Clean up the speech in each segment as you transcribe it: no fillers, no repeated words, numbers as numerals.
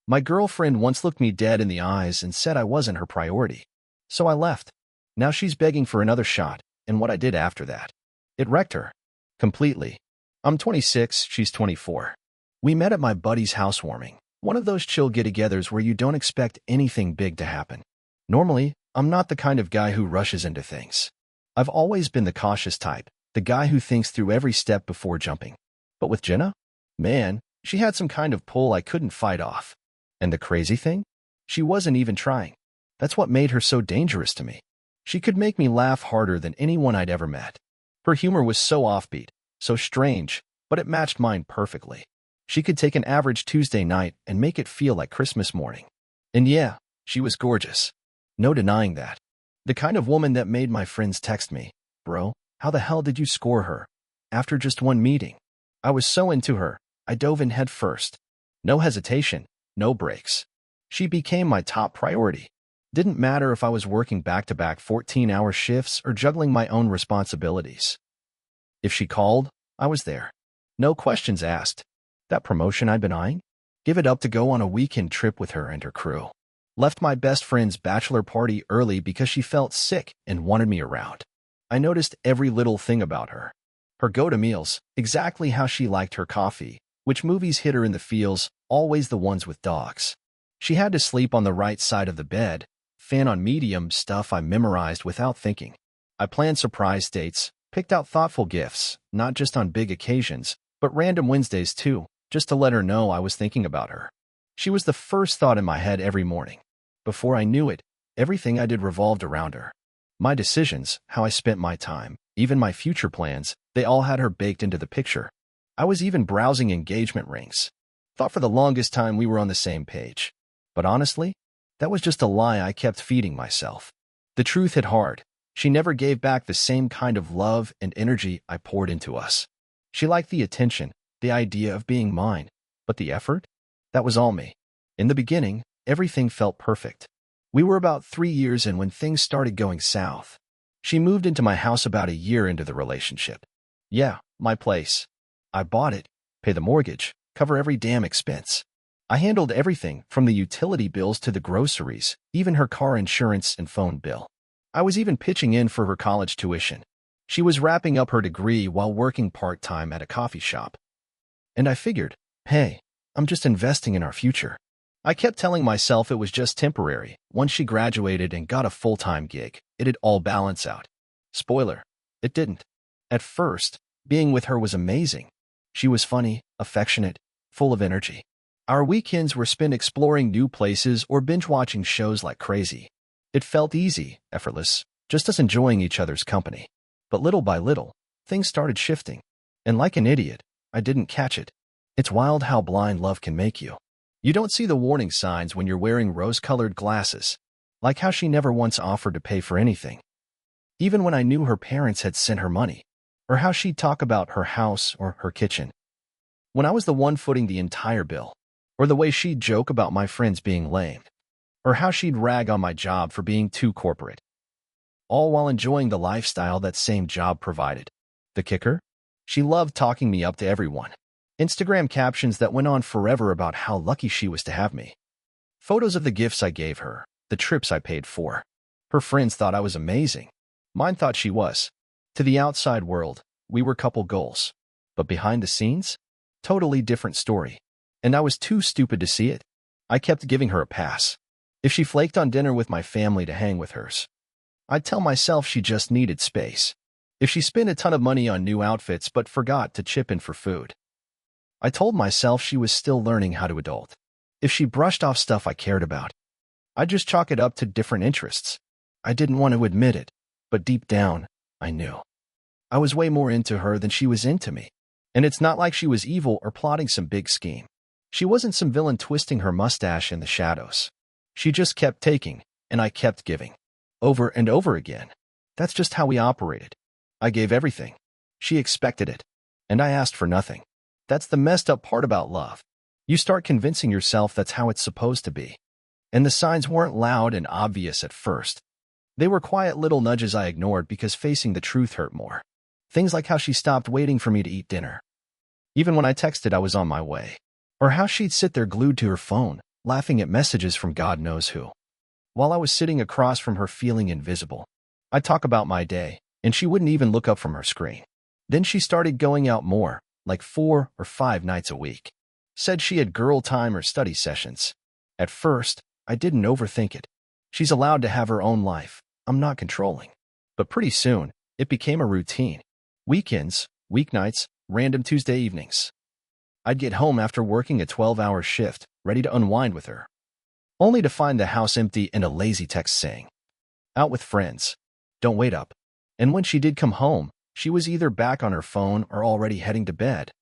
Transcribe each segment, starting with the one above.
My girlfriend once looked me dead in the eyes and said I wasn't her priority. So I left. Now she's begging for another shot, and what I did after that. It wrecked her. Completely. I'm 26, she's 24. We met at my buddy's housewarming, one of those chill get-togethers where you don't expect anything big to happen. Normally, I'm not the kind of guy who rushes into things. I've always been the cautious type, the guy who thinks through every step before jumping. But with Jenna? Man, she had some kind of pull I couldn't fight off. And the crazy thing? She wasn't even trying. That's what made her so dangerous to me. She could make me laugh harder than anyone I'd ever met. Her humor was so offbeat, so strange, but it matched mine perfectly. She could take an average Tuesday night and make it feel like Christmas morning. And yeah, she was gorgeous. No denying that. The kind of woman that made my friends text me, "Bro, how the hell did you score her?" After just one meeting. I was so into her, I dove in head first. No hesitation, no breaks. She became my top priority. Didn't matter if I was working back-to-back 14-hour shifts or juggling my own responsibilities. If she called, I was there. No questions asked. That promotion I'd been eyeing? Give it up to go on a weekend trip with her and her crew. Left my best friend's bachelor party early because she felt sick and wanted me around. I noticed every little thing about her. Her go-to meals, exactly how she liked her coffee, which movies hit her in the feels, always the ones with dogs. She had to sleep on the right side of the bed, fan on medium, stuff I memorized without thinking. I planned surprise dates, picked out thoughtful gifts, not just on big occasions, but random Wednesdays too, just to let her know I was thinking about her. She was the first thought in my head every morning. Before I knew it, everything I did revolved around her. My decisions, how I spent my time, even my future plans, they all had her baked into the picture. I was even browsing engagement rings. Thought for the longest time we were on the same page. But honestly, that was just a lie I kept feeding myself. The truth hit hard. She never gave back the same kind of love and energy I poured into us. She liked the attention, the idea of being mine, but the effort? That was all me. In the beginning, everything felt perfect. We were about 3 years in when things started going south. She moved into my house about a year into the relationship. Yeah, my place. I bought it, pay the mortgage, cover every damn expense. I handled everything from the utility bills to the groceries, even her car insurance and phone bill. I was even pitching in for her college tuition. She was wrapping up her degree while working part-time at a coffee shop. And I figured, hey, I'm just investing in our future. I kept telling myself it was just temporary. Once she graduated and got a full-time gig, it'd all balance out. Spoiler, it didn't. At first, being with her was amazing. She was funny, affectionate, full of energy. Our weekends were spent exploring new places or binge-watching shows like crazy. It felt easy, effortless, just us enjoying each other's company. But little by little, things started shifting. And like an idiot, I didn't catch it. It's wild how blind love can make you. You don't see the warning signs when you're wearing rose-colored glasses, like how she never once offered to pay for anything. Even when I knew her parents had sent her money, or how she'd talk about her house or her kitchen. When I was the one footing the entire bill, or the way she'd joke about my friends being lame, or how she'd rag on my job for being too corporate. All while enjoying the lifestyle that same job provided. The kicker? She loved talking me up to everyone. Instagram captions that went on forever about how lucky she was to have me. Photos of the gifts I gave her, the trips I paid for. Her friends thought I was amazing. Mine thought she was. To the outside world, we were couple goals. But behind the scenes? Totally different story. And I was too stupid to see it. I kept giving her a pass. If she flaked on dinner with my family to hang with hers, I'd tell myself she just needed space. If she spent a ton of money on new outfits but forgot to chip in for food, I told myself she was still learning how to adult. If she brushed off stuff I cared about, I'd just chalk it up to different interests. I didn't want to admit it, but deep down, I knew. I was way more into her than she was into me. And it's not like she was evil or plotting some big scheme. She wasn't some villain twisting her mustache in the shadows. She just kept taking, and I kept giving. Over and over again. That's just how we operated. I gave everything. She expected it. And I asked for nothing. That's the messed up part about love. You start convincing yourself that's how it's supposed to be. And the signs weren't loud and obvious at first. They were quiet little nudges I ignored because facing the truth hurt more. Things like how she stopped waiting for me to eat dinner, even when I texted I was on my way. Or how she'd sit there glued to her phone, laughing at messages from God knows who. While I was sitting across from her feeling invisible, I'd talk about my day, and she wouldn't even look up from her screen. Then she started going out more, like 4 or 5 nights a week. Said she had girl time or study sessions. At first, I didn't overthink it. She's allowed to have her own life. I'm not controlling. But pretty soon, it became a routine. Weekends, weeknights, random Tuesday evenings. I'd get home after working a 12-hour shift, ready to unwind with her, only to find the house empty and a lazy text saying, "Out with friends. Don't wait up." And when she did come home, she was either back on her phone or already heading to bed,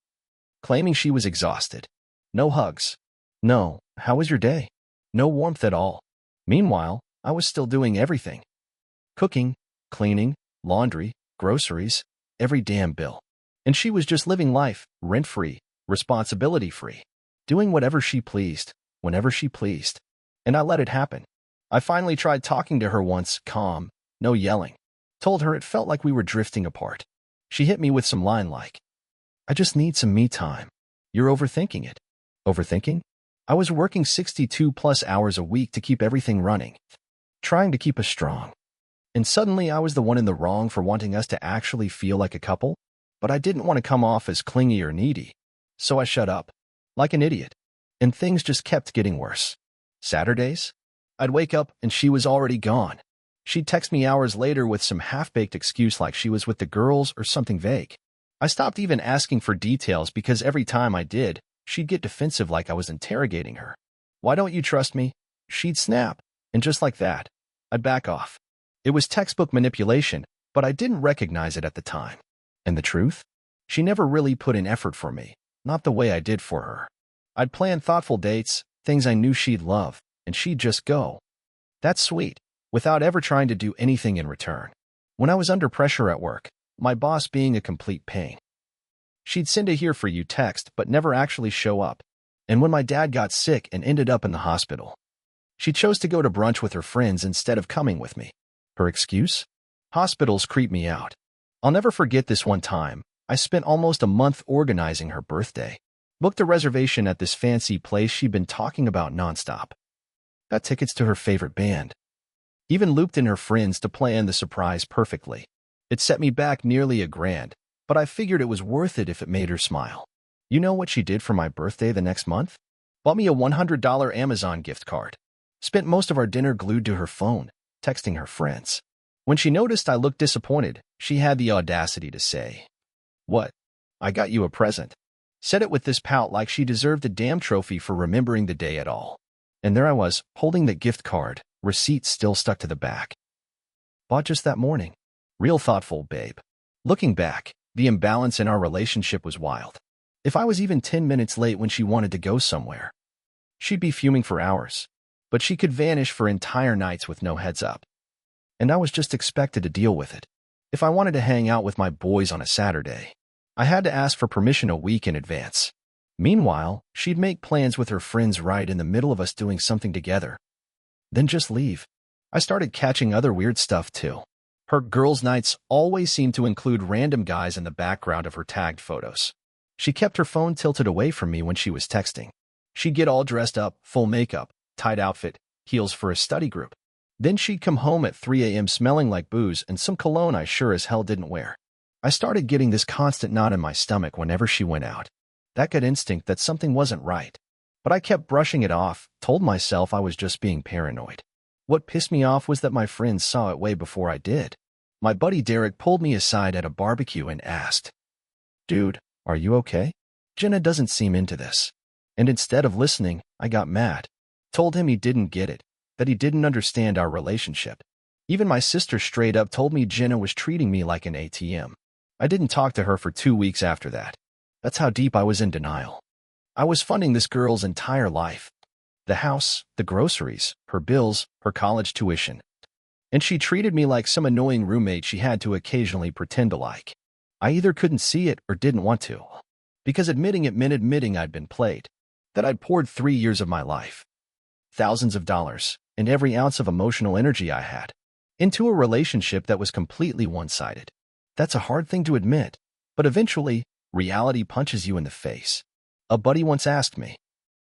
claiming she was exhausted. No hugs. No, "How was your day?" No warmth at all. Meanwhile, I was still doing everything. Cooking, cleaning, laundry, groceries, every damn bill. And she was just living life, rent-free, responsibility-free, doing whatever she pleased, whenever she pleased. And I let it happen. I finally tried talking to her once, calm, no yelling. Told her it felt like we were drifting apart. She hit me with some line like, "I just need some me time. You're overthinking it." Overthinking? I was working 62+ hours a week to keep everything running, trying to keep us strong. And suddenly I was the one in the wrong for wanting us to actually feel like a couple? But I didn't want to come off as clingy or needy. So I shut up, like an idiot. And things just kept getting worse. Saturdays? I'd wake up and she was already gone. She'd text me hours later with some half-baked excuse like she was with the girls or something vague. I stopped even asking for details because every time I did, she'd get defensive like I was interrogating her. "Why don't you trust me?" She'd snap, and just like that, I'd back off. It was textbook manipulation, but I didn't recognize it at the time. And the truth? She never really put in effort for me, not the way I did for her. I'd plan thoughtful dates, things I knew she'd love, and she'd just go. That's sweet, without ever trying to do anything in return. When I was under pressure at work, my boss being a complete pain, she'd send a "here for you" text but never actually show up. And when my dad got sick and ended up in the hospital, she chose to go to brunch with her friends instead of coming with me. Her excuse? Hospitals creep me out. I'll never forget this one time. I spent almost a month organizing her birthday. Booked a reservation at this fancy place she'd been talking about nonstop. Got tickets to her favorite band. Even looped in her friends to plan the surprise perfectly. It set me back nearly $1,000, but I figured it was worth it if it made her smile. You know what she did for my birthday the next month? Bought me a $100 Amazon gift card. Spent most of our dinner glued to her phone, texting her friends. When she noticed I looked disappointed, she had the audacity to say, "What? I got you a present." Said it with this pout like she deserved a damn trophy for remembering the day at all. And there I was, holding the gift card, receipt still stuck to the back. Bought just that morning. Real thoughtful, babe. Looking back, the imbalance in our relationship was wild. If I was even 10 minutes late when she wanted to go somewhere, she'd be fuming for hours. But she could vanish for entire nights with no heads up. And I was just expected to deal with it. If I wanted to hang out with my boys on a Saturday, I had to ask for permission a week in advance. Meanwhile, she'd make plans with her friends right in the middle of us doing something together. Then just leave. I started catching other weird stuff too. Her girls' nights always seemed to include random guys in the background of her tagged photos. She kept her phone tilted away from me when she was texting. She'd get all dressed up, full makeup, tight outfit, heels for a study group. Then she'd come home at 3 a.m. smelling like booze and some cologne I sure as hell didn't wear. I started getting this constant knot in my stomach whenever she went out. That gut instinct that something wasn't right. But I kept brushing it off, told myself I was just being paranoid. What pissed me off was that my friends saw it way before I did. My buddy Derek pulled me aside at a barbecue and asked, "Dude, are you okay? Jenna doesn't seem into this." And instead of listening, I got mad. Told him he didn't get it, that he didn't understand our relationship. Even my sister straight up told me Jenna was treating me like an ATM. I didn't talk to her for 2 weeks after that. That's how deep I was in denial. I was funding this girl's entire life. The house, the groceries, her bills, her college tuition. And she treated me like some annoying roommate she had to occasionally pretend to like. I either couldn't see it or didn't want to. Because admitting it meant admitting I'd been played. That I'd poured 3 years of my life, thousands of dollars, and every ounce of emotional energy I had, into a relationship that was completely one-sided. That's a hard thing to admit, but eventually, reality punches you in the face. A buddy once asked me,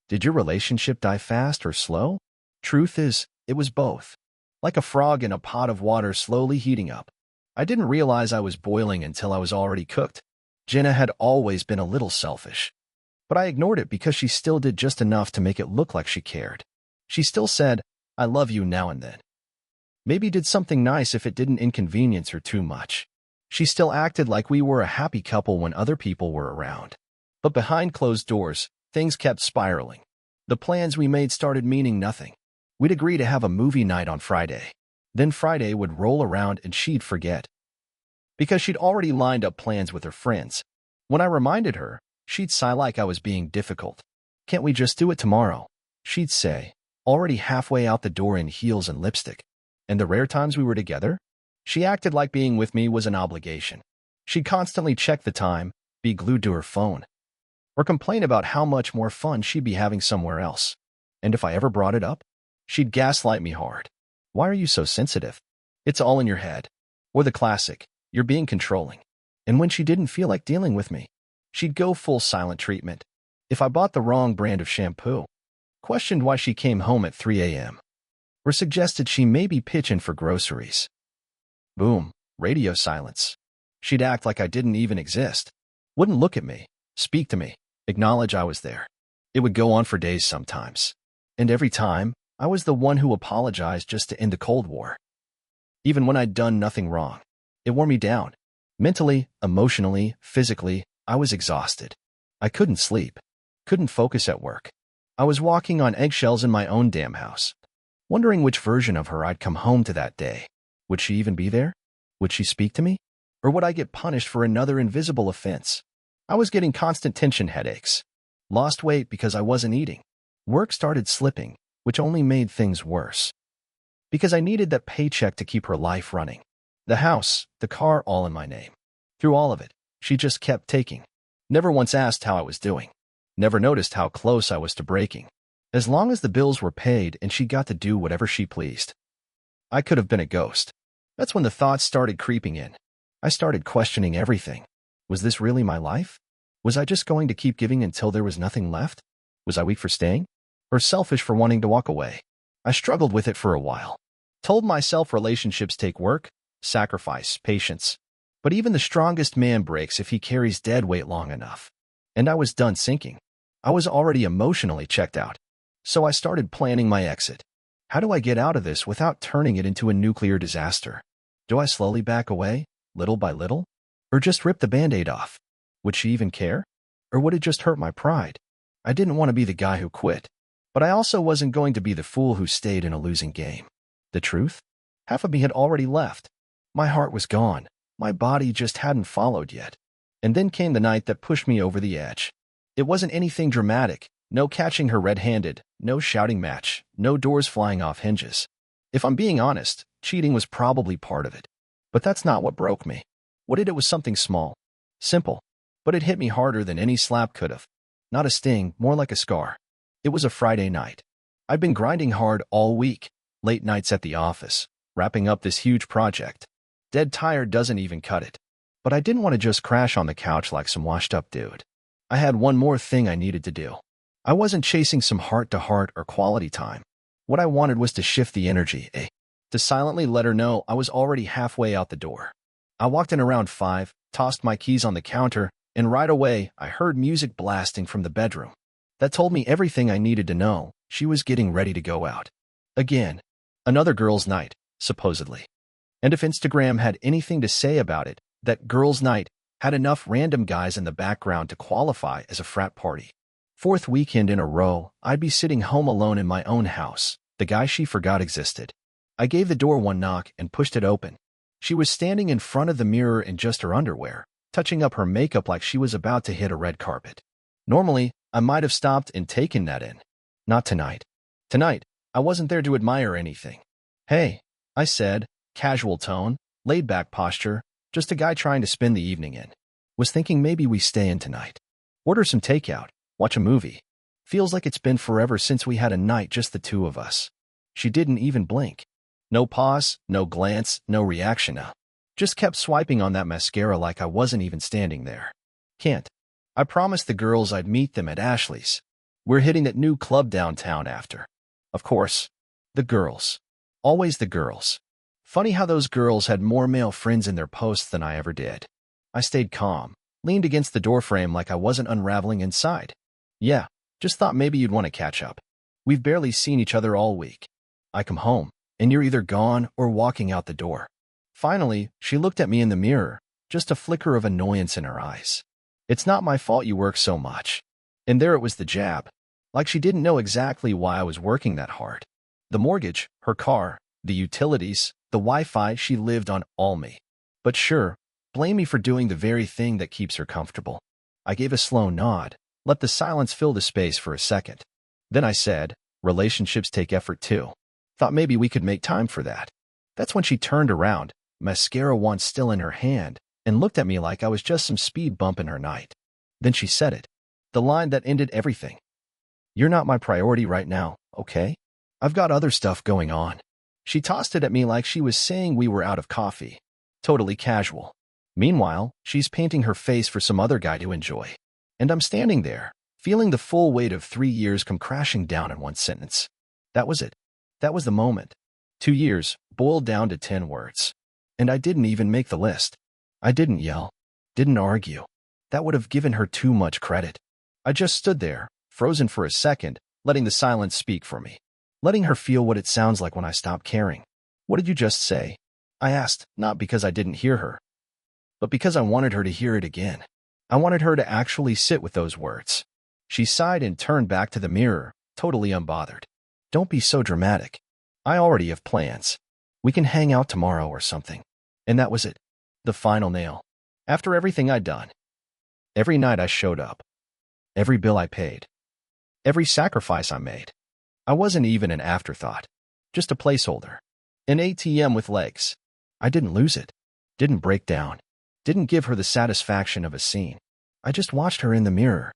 Did your relationship die fast or slow? Truth is, it was both. Like a frog in a pot of water slowly heating up. I didn't realize I was boiling until I was already cooked. Jenna had always been a little selfish. But I ignored it because she still did just enough to make it look like she cared. She still said, "I love you" now and then. Maybe did something nice if it didn't inconvenience her too much. She still acted like we were a happy couple when other people were around. But behind closed doors, things kept spiraling. The plans we made started meaning nothing. We'd agree to have a movie night on Friday. Then Friday would roll around and she'd forget. Because she'd already lined up plans with her friends. When I reminded her, she'd sigh like I was being difficult. "Can't we just do it tomorrow?" she'd say, already halfway out the door in heels and lipstick. And the rare times we were together, she acted like being with me was an obligation. She'd constantly check the time, be glued to her phone, or complain about how much more fun she'd be having somewhere else. And if I ever brought it up, she'd gaslight me hard. "Why are you so sensitive? It's all in your head." Or the classic, "You're being controlling." And when she didn't feel like dealing with me, she'd go full silent treatment. If I bought the wrong brand of shampoo, questioned why she came home at 3 a.m., or suggested she maybe pitch in for groceries. Boom, radio silence. She'd act like I didn't even exist. Wouldn't look at me, speak to me, acknowledge I was there. It would go on for days sometimes. And every time, I was the one who apologized just to end the Cold War. Even when I'd done nothing wrong. It wore me down. Mentally, emotionally, physically, I was exhausted. I couldn't sleep. Couldn't focus at work. I was walking on eggshells in my own damn house. Wondering which version of her I'd come home to that day. Would she even be there? Would she speak to me? Or would I get punished for another invisible offense? I was getting constant tension headaches. Lost weight because I wasn't eating. Work started slipping, which only made things worse. Because I needed that paycheck to keep her life running. The house, the car, all in my name. Through all of it, she just kept taking. Never once asked how I was doing. Never noticed how close I was to breaking. As long as the bills were paid and she got to do whatever she pleased. I could have been a ghost. That's when the thoughts started creeping in. I started questioning everything. Was this really my life? Was I just going to keep giving until there was nothing left? Was I weak for staying? Or selfish for wanting to walk away? I struggled with it for a while. Told myself relationships take work, sacrifice, patience. But even the strongest man breaks if he carries dead weight long enough. And I was done sinking. I was already emotionally checked out. So I started planning my exit. How do I get out of this without turning it into a nuclear disaster? Do I slowly back away, little by little? Or just rip the Band-Aid off? Would she even care? Or would it just hurt my pride? I didn't want to be the guy who quit. But I also wasn't going to be the fool who stayed in a losing game. The truth? Half of me had already left. My heart was gone. My body just hadn't followed yet. And then came the night that pushed me over the edge. It wasn't anything dramatic. No catching her red-handed, no shouting match, no doors flying off hinges. If I'm being honest, cheating was probably part of it. But that's not what broke me. What did it was something small. Simple. But it hit me harder than any slap could have. Not a sting, more like a scar. It was a Friday night. I'd been grinding hard all week. Late nights at the office, wrapping up this huge project. Dead tired doesn't even cut it. But I didn't want to just crash on the couch like some washed-up dude. I had one more thing I needed to do. I wasn't chasing some heart-to-heart or quality time. What I wanted was to shift the energy, to silently let her know I was already halfway out the door. I walked in around 5, tossed my keys on the counter, and right away I heard music blasting from the bedroom. That told me everything I needed to know. She was getting ready to go out. Again. Another girls' night, supposedly. And if Instagram had anything to say about it, that girls' night had enough random guys in the background to qualify as a frat party. 4th weekend in a row, I'd be sitting home alone in my own house, the guy she forgot existed. I gave the door one knock and pushed it open. She was standing in front of the mirror in just her underwear, touching up her makeup like she was about to hit a red carpet. Normally, I might have stopped and taken that in. Not tonight. Tonight, I wasn't there to admire anything. "Hey," I said, casual tone, laid-back posture, just a guy trying to spend the evening in. Was thinking maybe we stay in tonight. Order some takeout, watch a movie. Feels like it's been forever since we had a night just the two of us. She didn't even blink. No pause, no glance, no reaction. Just kept swiping on that mascara like I wasn't even standing there. Can't. I promised the girls I'd meet them at Ashley's. We're hitting that new club downtown after. Of course, the girls. Always the girls. Funny how those girls had more male friends in their posts than I ever did. I stayed calm, leaned against the doorframe like I wasn't unraveling inside. Yeah, just thought maybe you'd want to catch up. We've barely seen each other all week. I come home, and you're either gone or walking out the door. Finally, she looked at me in the mirror, just a flicker of annoyance in her eyes. It's not my fault you work so much. And there it was, the jab. Like she didn't know exactly why I was working that hard. The mortgage, her car, the utilities, the Wi-Fi she lived on, all me. But sure, blame me for doing the very thing that keeps her comfortable. I gave a slow nod, let the silence fill the space for a second. Then I said, relationships take effort too. Thought maybe we could make time for that. That's when she turned around, mascara wand still in her hand, and looked at me like I was just some speed bump in her night. Then she said it. The line that ended everything. You're not my priority right now, okay? I've got other stuff going on. She tossed it at me like she was saying we were out of coffee. Totally casual. Meanwhile, she's painting her face for some other guy to enjoy. And I'm standing there, feeling the full weight of 3 years come crashing down in one sentence. That was it. That was the moment. 2 years, boiled down to 10 words. And I didn't even make the list. I didn't yell. Didn't argue. That would have given her too much credit. I just stood there, frozen for a second, letting the silence speak for me. Letting her feel what it sounds like when I stop caring. What did you just say? I asked, not because I didn't hear her, but because I wanted her to hear it again. I wanted her to actually sit with those words. She sighed and turned back to the mirror, totally unbothered. Don't be so dramatic. I already have plans. We can hang out tomorrow or something. And that was it. The final nail. After everything I'd done. Every night I showed up. Every bill I paid. Every sacrifice I made. I wasn't even an afterthought. Just a placeholder. An ATM with legs. I didn't lose it. Didn't break down. Didn't give her the satisfaction of a scene. I just watched her in the mirror.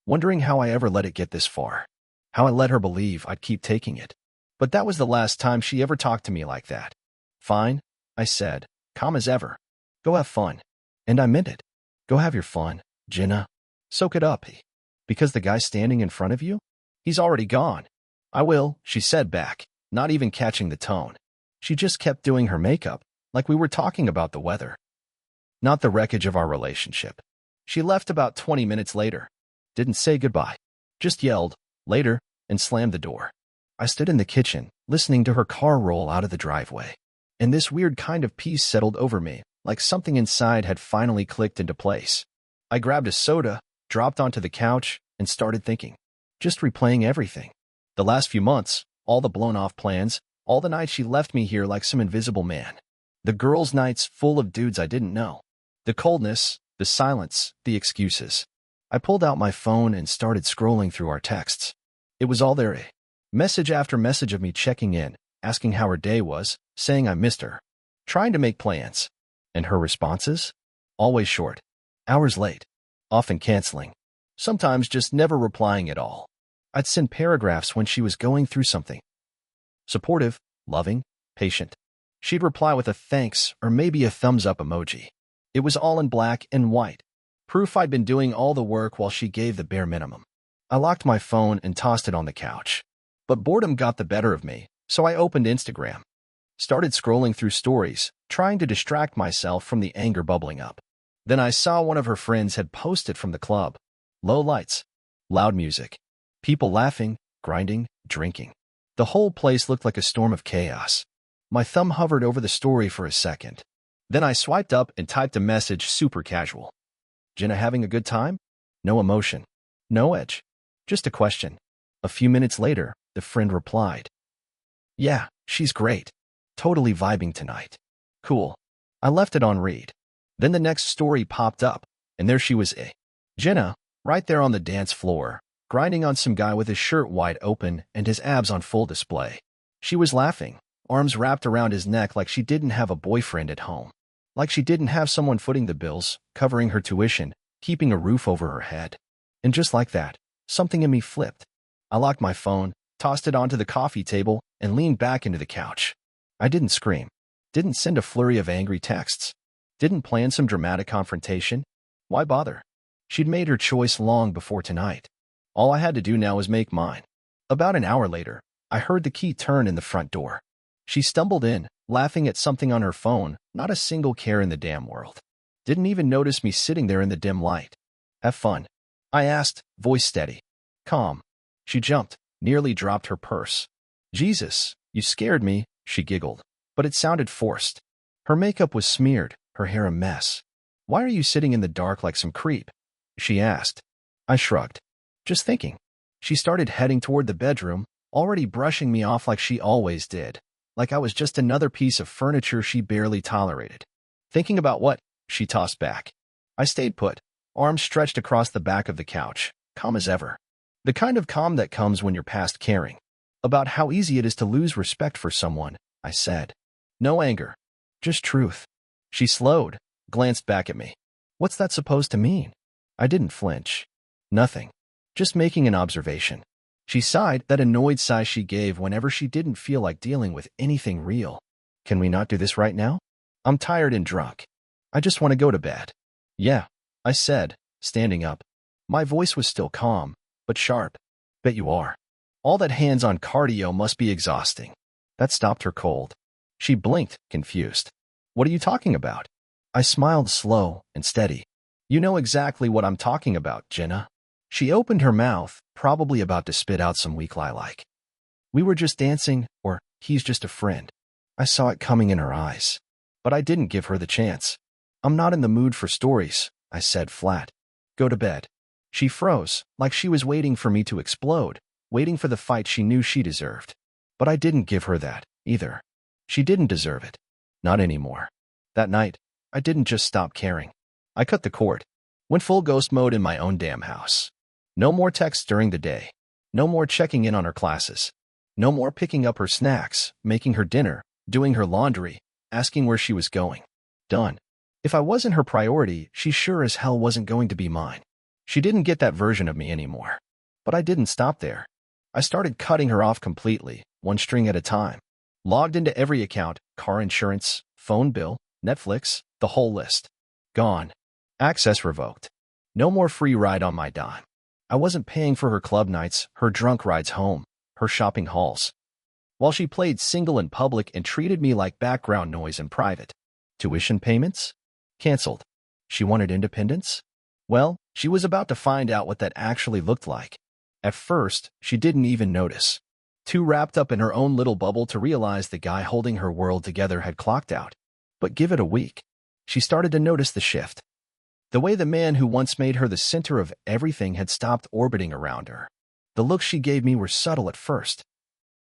Wondering how I ever let it get this far. How I let her believe I'd keep taking it. But that was the last time she ever talked to me like that. Fine, I said, calm as ever. Go have fun. And I meant it. Go have your fun, Jenna. Soak it up. Because the guy standing in front of you? He's already gone. I will, she said back, not even catching the tone. She just kept doing her makeup, like we were talking about the weather. Not the wreckage of our relationship. She left about 20 minutes later. Didn't say goodbye. Just yelled, later, and slammed the door. I stood in the kitchen, listening to her car roll out of the driveway. And this weird kind of peace settled over me, like something inside had finally clicked into place. I grabbed a soda, dropped onto the couch, and started thinking. Just replaying everything. The last few months, all the blown-off plans, all the nights she left me here like some invisible man. The girls' nights full of dudes I didn't know. The coldness, the silence, the excuses. I pulled out my phone and started scrolling through our texts. It was all there. Message after message of me checking in, asking how her day was, saying I missed her. Trying to make plans. And her responses? Always short. Hours late. Often canceling. Sometimes just never replying at all. I'd send paragraphs when she was going through something. Supportive, loving, patient. She'd reply with a thanks or maybe a thumbs up emoji. It was all in black and white. Proof I'd been doing all the work while she gave the bare minimum. I locked my phone and tossed it on the couch. But boredom got the better of me, so I opened Instagram. Started scrolling through stories, trying to distract myself from the anger bubbling up. Then I saw one of her friends had posted from the club. Low lights. Loud music. People laughing, grinding, drinking. The whole place looked like a storm of chaos. My thumb hovered over the story for a second. Then I swiped up and typed a message super casual. Jenna having a good time? No emotion. No edge. Just a question. A few minutes later, the friend replied. Yeah, she's great. Totally vibing tonight. Cool. I left it on read. Then the next story popped up, and there she was. Jenna, right there on the dance floor, grinding on some guy with his shirt wide open and his abs on full display. She was laughing, arms wrapped around his neck like she didn't have a boyfriend at home. Like she didn't have someone footing the bills, covering her tuition, keeping a roof over her head. And just like that, something in me flipped. I locked my phone, tossed it onto the coffee table, and leaned back into the couch. I didn't scream. Didn't send a flurry of angry texts. Didn't plan some dramatic confrontation. Why bother? She'd made her choice long before tonight. All I had to do now was make mine. About an hour later, I heard the key turn in the front door. She stumbled in, laughing at something on her phone, not a single care in the damn world. Didn't even notice me sitting there in the dim light. Have fun? I asked, voice steady. Calm. She jumped, nearly dropped her purse. Jesus, you scared me, she giggled, but it sounded forced. Her makeup was smeared, her hair a mess. Why are you sitting in the dark like some creep? She asked. I shrugged. Just thinking. She started heading toward the bedroom, already brushing me off like she always did, like I was just another piece of furniture she barely tolerated. Thinking about what? She tossed back. I stayed put, arms stretched across the back of the couch, calm as ever. The kind of calm that comes when you're past caring about how easy it is to lose respect for someone, I said. No anger, just truth. She slowed, glanced back at me. What's that supposed to mean? I didn't flinch. Nothing. Just making an observation. She sighed, that annoyed sigh she gave whenever she didn't feel like dealing with anything real. Can we not do this right now? I'm tired and drunk. I just want to go to bed. Yeah, I said, standing up. My voice was still calm, but sharp. Bet you are. All that hands-on cardio must be exhausting. That stopped her cold. She blinked, confused. What are you talking about? I smiled slow and steady. You know exactly what I'm talking about, Jenna. She opened her mouth, probably about to spit out some weak lie like. We were just dancing, or he's just a friend. I saw it coming in her eyes. But I didn't give her the chance. I'm not in the mood for stories, I said flat. Go to bed. She froze, like she was waiting for me to explode, waiting for the fight she knew she deserved. But I didn't give her that, either. She didn't deserve it. Not anymore. That night, I didn't just stop caring. I cut the cord. Went full ghost mode in my own damn house. No more texts during the day. No more checking in on her classes. No more picking up her snacks, making her dinner, doing her laundry, asking where she was going. Done. If I wasn't her priority, she sure as hell wasn't going to be mine. She didn't get that version of me anymore. But I didn't stop there. I started cutting her off completely, one string at a time. Logged into every account, car insurance, phone bill, Netflix, the whole list. Gone. Access revoked. No more free ride on my dime. I wasn't paying for her club nights, her drunk rides home, her shopping hauls. While she played single in public and treated me like background noise in private. Tuition payments? Canceled. She wanted independence? Well, she was about to find out what that actually looked like. At first, she didn't even notice. Too wrapped up in her own little bubble to realize the guy holding her world together had clocked out. But give it a week. She started to notice the shift. The way the man who once made her the center of everything had stopped orbiting around her. The looks she gave me were subtle at first.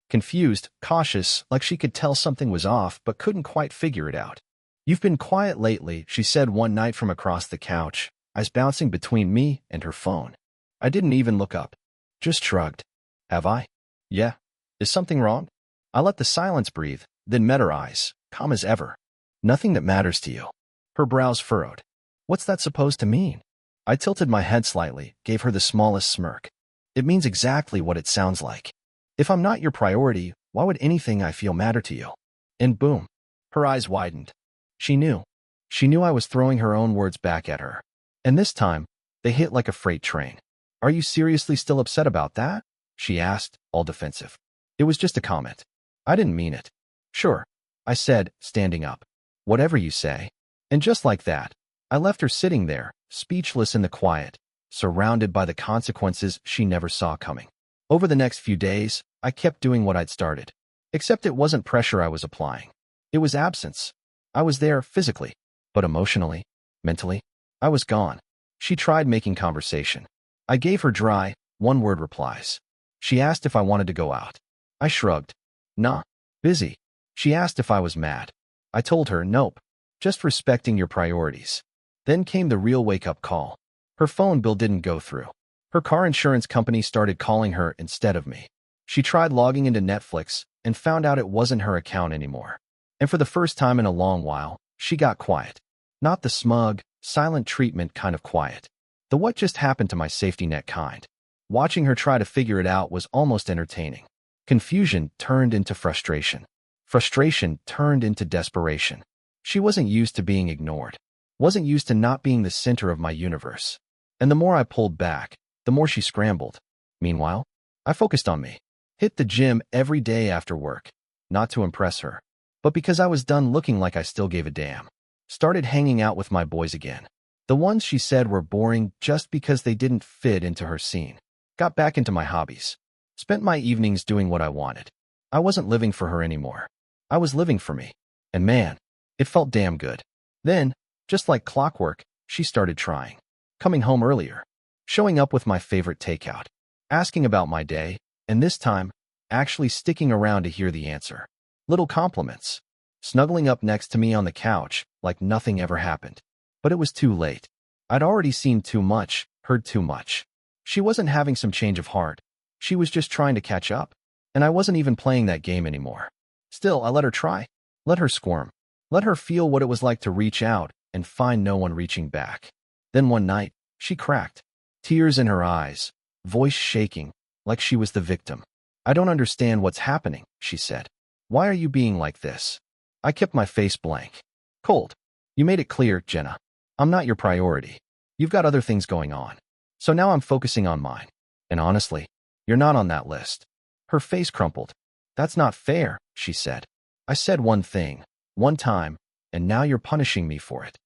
Confused, cautious, like she could tell something was off but couldn't quite figure it out. You've been quiet lately, she said one night from across the couch, eyes bouncing between me and her phone. I didn't even look up. Just shrugged. Have I? Yeah. Is something wrong? I let the silence breathe, then met her eyes, calm as ever. Nothing that matters to you. Her brows furrowed. What's that supposed to mean? I tilted my head slightly, gave her the smallest smirk. It means exactly what it sounds like. If I'm not your priority, why would anything I feel matter to you? And boom. Her eyes widened. She knew. She knew I was throwing her own words back at her. And this time, they hit like a freight train. Are you seriously still upset about that? She asked, all defensive. It was just a comment. I didn't mean it. Sure, I said, standing up. Whatever you say. And just like that, I left her sitting there, speechless in the quiet, surrounded by the consequences she never saw coming. Over the next few days, I kept doing what I'd started. Except it wasn't pressure I was applying. It was absence. I was there physically, but emotionally, mentally, I was gone. She tried making conversation. I gave her dry, one-word replies. She asked if I wanted to go out. I shrugged. Nah, busy. She asked if I was mad. I told her, nope, just respecting your priorities. Then came the real wake-up call. Her phone bill didn't go through. Her car insurance company started calling her instead of me. She tried logging into Netflix and found out it wasn't her account anymore. And for the first time in a long while, she got quiet. Not the smug, silent treatment kind of quiet. The what just happened to my safety net kind. Watching her try to figure it out was almost entertaining. Confusion turned into frustration. Frustration turned into desperation. She wasn't used to being ignored. Wasn't used to not being the center of my universe. And the more I pulled back, the more she scrambled. Meanwhile, I focused on me. Hit the gym every day after work, not to impress her, but because I was done looking like I still gave a damn. Started hanging out with my boys again. The ones she said were boring just because they didn't fit into her scene. Got back into my hobbies. Spent my evenings doing what I wanted. I wasn't living for her anymore. I was living for me. And man, it felt damn good. Then, just like clockwork, she started trying. Coming home earlier. Showing up with my favorite takeout. Asking about my day, and this time, actually sticking around to hear the answer. Little compliments. Snuggling up next to me on the couch like nothing ever happened. But it was too late. I'd already seen too much, heard too much. She wasn't having some change of heart. She was just trying to catch up. And I wasn't even playing that game anymore. Still, I let her try. Let her squirm. Let her feel what it was like to reach out and find no one reaching back. Then one night, she cracked. Tears in her eyes. Voice shaking, like she was the victim. I don't understand what's happening, she said. Why are you being like this? I kept my face blank. Cold. You made it clear, Jenna. I'm not your priority. You've got other things going on. So now I'm focusing on mine. And honestly, you're not on that list. Her face crumpled. That's not fair, she said. I said one thing, one time, and now you're punishing me for it.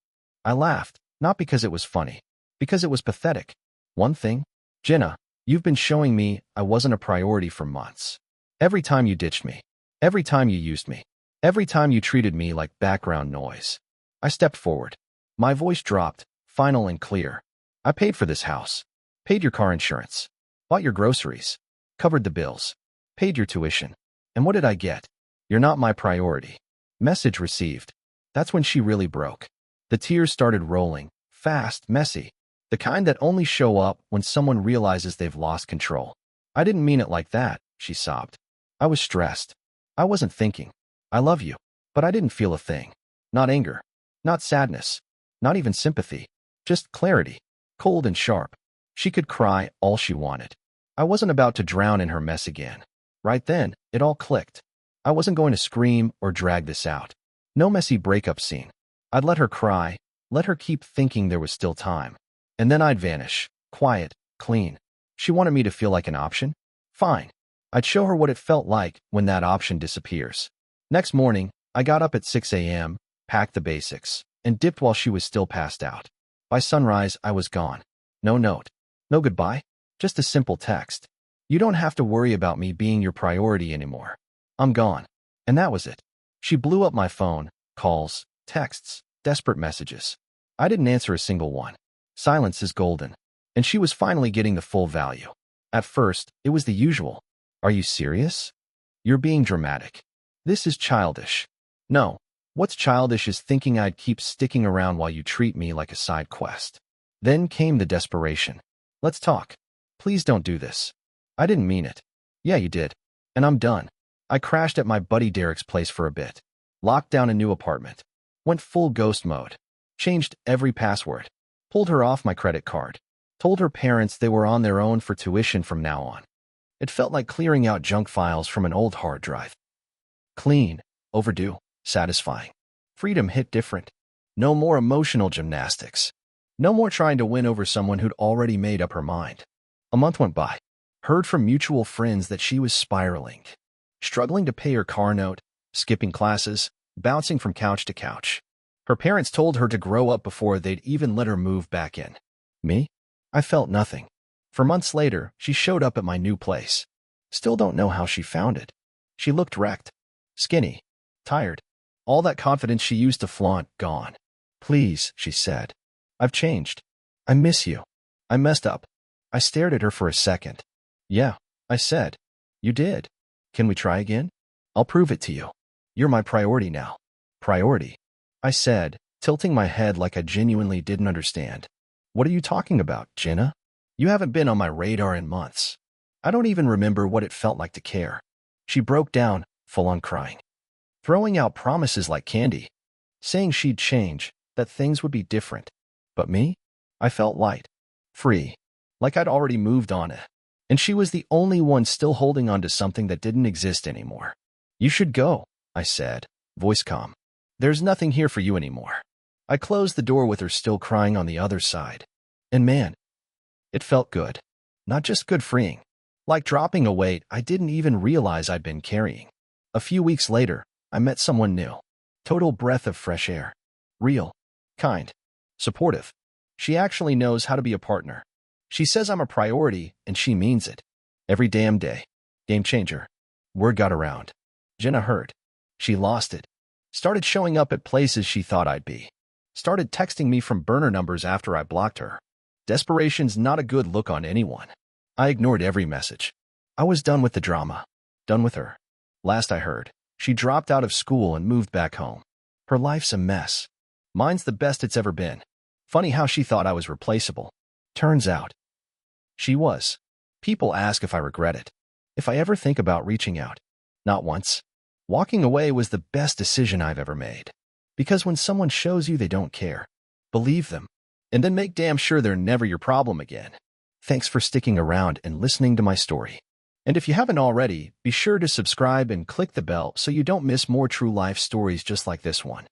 I laughed, not because it was funny, because it was pathetic. One thing? Jenna, you've been showing me I wasn't a priority for months. Every time you ditched me. Every time you used me. Every time you treated me like background noise. I stepped forward. My voice dropped, final and clear. I paid for this house. Paid your car insurance. Bought your groceries. Covered the bills. Paid your tuition. And what did I get? You're not my priority. Message received. That's when she really broke. The tears started rolling, fast, messy. The kind that only show up when someone realizes they've lost control. I didn't mean it like that, she sobbed. I was stressed. I wasn't thinking. I love you. But I didn't feel a thing. Not anger. Not sadness. Not even sympathy. Just clarity. Cold and sharp. She could cry all she wanted. I wasn't about to drown in her mess again. Right then, it all clicked. I wasn't going to scream or drag this out. No messy breakup scene. I'd let her cry, let her keep thinking there was still time. And then I'd vanish, quiet, clean. She wanted me to feel like an option? Fine. I'd show her what it felt like when that option disappears. Next morning, I got up at 6 a.m., packed the basics, and dipped while she was still passed out. By sunrise, I was gone. No note. No goodbye. Just a simple text. You don't have to worry about me being your priority anymore. I'm gone. And that was it. She blew up my phone, calls, texts, desperate messages. I didn't answer a single one. Silence is golden. And she was finally getting the full value. At first, it was the usual. Are you serious? You're being dramatic. This is childish. No. What's childish is thinking I'd keep sticking around while you treat me like a side quest. Then came the desperation. Let's talk. Please don't do this. I didn't mean it. Yeah, you did. And I'm done. I crashed at my buddy Derek's place for a bit. Locked down a new apartment. Went full ghost mode. Changed every password. Pulled her off my credit card. Told her parents they were on their own for tuition from now on. It felt like clearing out junk files from an old hard drive. Clean, overdue, satisfying. Freedom hit different. No more emotional gymnastics. No more trying to win over someone who'd already made up her mind. A month went by. Heard from mutual friends that she was spiraling. Struggling to pay her car note, skipping classes, bouncing from couch to couch. Her parents told her to grow up before they'd even let her move back in. Me? I felt nothing. For months later, she showed up at my new place. Still don't know how she found it. She looked wrecked. Skinny. Tired. All that confidence she used to flaunt, gone. Please, she said. I've changed. I miss you. I messed up. I stared at her for a second. Yeah, I said. You did. Can we try again? I'll prove it to you. You're my priority now. Priority? I said, tilting my head like I genuinely didn't understand. What are you talking about, Jenna? You haven't been on my radar in months. I don't even remember what it felt like to care. She broke down, full on crying. Throwing out promises like candy. Saying she'd change, that things would be different. But me? I felt light. Free. Like I'd already moved on it. And she was the only one still holding on to something that didn't exist anymore. You should go, I said, voice calm. There's nothing here for you anymore. I closed the door with her still crying on the other side. And man, it felt good. Not just good freeing. Like dropping a weight I didn't even realize I'd been carrying. A few weeks later, I met someone new. Total breath of fresh air. Real. Kind. Supportive. She actually knows how to be a partner. She says I'm a priority, and she means it. Every damn day. Game changer. Word got around. Jenna heard. She lost it. Started showing up at places she thought I'd be. Started texting me from burner numbers after I blocked her. Desperation's not a good look on anyone. I ignored every message. I was done with the drama. Done with her. Last I heard, she dropped out of school and moved back home. Her life's a mess. Mine's the best it's ever been. Funny how she thought I was replaceable. Turns out, she was. People ask if I regret it. If I ever think about reaching out. Not once. Walking away was the best decision I've ever made. Because when someone shows you they don't care, believe them. And then make damn sure they're never your problem again. Thanks for sticking around and listening to my story. And if you haven't already, be sure to subscribe and click the bell so you don't miss more true life stories just like this one.